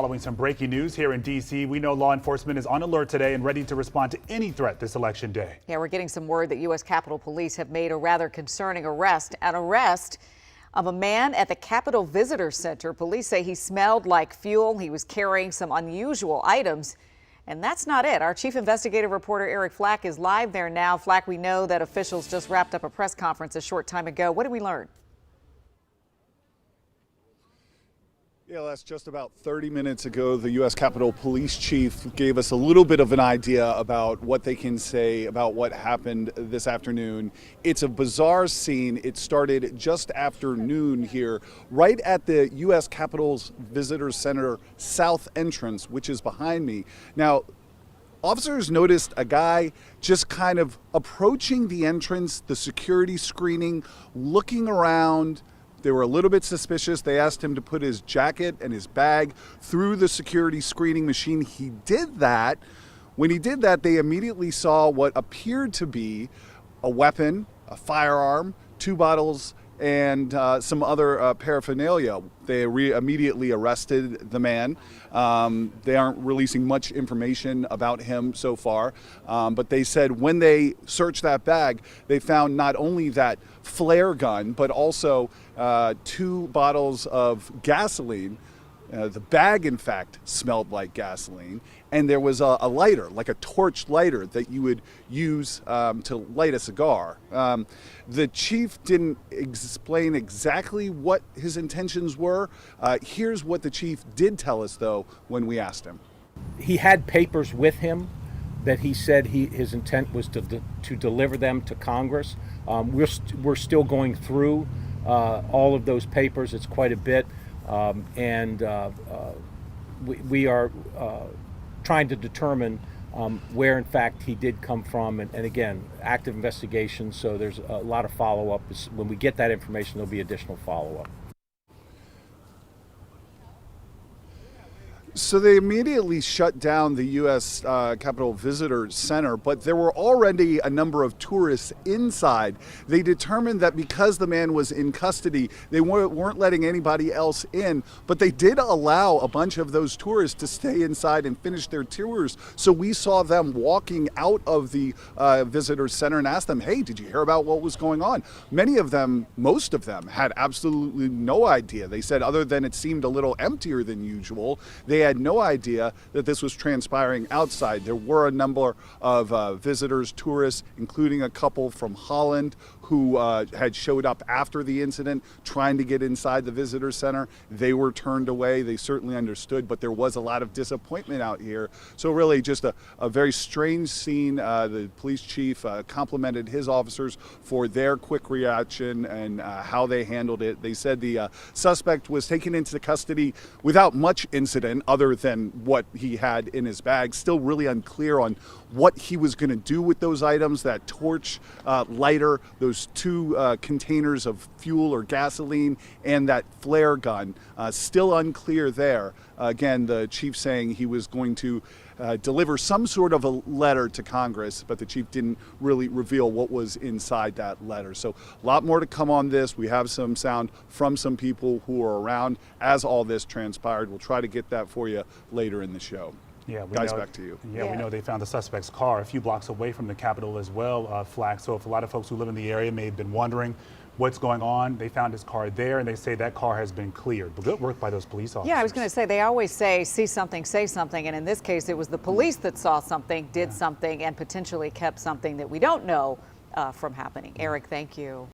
Following some breaking news here in D.C., we know law enforcement is on alert today and ready to respond to any threat this election day. Yeah, we're getting some word that U.S. Capitol Police have made a rather concerning arrest. An arrest of a man at the Capitol Visitor Center. Police say he smelled like fuel. He was carrying some unusual items. And that's not it. Our chief investigative reporter Eric Flack is live there now. Flack, we know that officials just wrapped up a press conference a short time ago. What did we learn? Yeah, that's just about 30 minutes ago. The U.S. Capitol Police Chief gave us a little bit of an idea about what they can say about what happened this afternoon. It's a bizarre scene. It started just after noon here, right at the U.S. Capitol's Visitor Center South entrance, which is behind me. Now, officers noticed a guy just kind of approaching the entrance, the security screening, looking around. They were a little bit suspicious. They asked him to put his jacket and his bag through the security screening machine. He did that. When he did that, they immediately saw what appeared to be a weapon, a firearm, 2 bottles, and some other paraphernalia. They immediately arrested the man. They aren't releasing much information about him so far, but they said when they searched that bag, they found not only that flare gun, but also 2 bottles of gasoline. The bag, in fact, smelled like gasoline, and there was a lighter, like a torch lighter that you would use to light a cigar. The chief didn't explain exactly what his intentions were. Here's what the chief did tell us, though, when we asked him. He had papers with him that he said his intent was to deliver them to Congress. We're still going through all of those papers. It's quite a bit. We are trying to determine where, in fact, he did come from. And again, active investigation, so there's a lot of follow-up. When we get that information, there'll be additional follow-up. So they immediately shut down the U.S. Capitol Visitor Center, but there were already a number of tourists inside. They determined that because the man was in custody, they weren't letting anybody else in, but they did allow a bunch of those tourists to stay inside and finish their tours. So we saw them walking out of the Visitor Center and asked them, hey, did you hear about what was going on? Many of them, most of them, had absolutely no idea. They said other than it seemed a little emptier than usual, they had no idea that this was transpiring outside. There were a number of visitors, tourists, including a couple from Holland who had showed up after the incident trying to get inside the visitor center. They were turned away. They certainly understood, but there was a lot of disappointment out here. So really just a very strange scene. The police chief complimented his officers for their quick reaction and how they handled it. They said the suspect was taken into custody without much incident other than what he had in his bag. Still really unclear on what he was going to do with those items, that torch lighter, those 2 containers of fuel or gasoline, and that flare gun. Still unclear there. Again, the chief saying he was going to deliver some sort of a letter to Congress, but the chief didn't really reveal what was inside that letter. So a lot more to come on this. We have some sound from some people who are around as all this transpired. We'll try to get that for you later in the show. Yeah, Guys, back to you. Yeah, we know they found the suspect's car a few blocks away from the Capitol as well, Flack. So if a lot of folks who live in the area may have been wondering what's going on, they found his car there, and they say that car has been cleared. But good work by those police officers. Yeah, I was going to say, they always say, see something, say something. And in this case, it was the police that saw something, did something, and potentially kept something that we don't know from happening. Eric, thank you.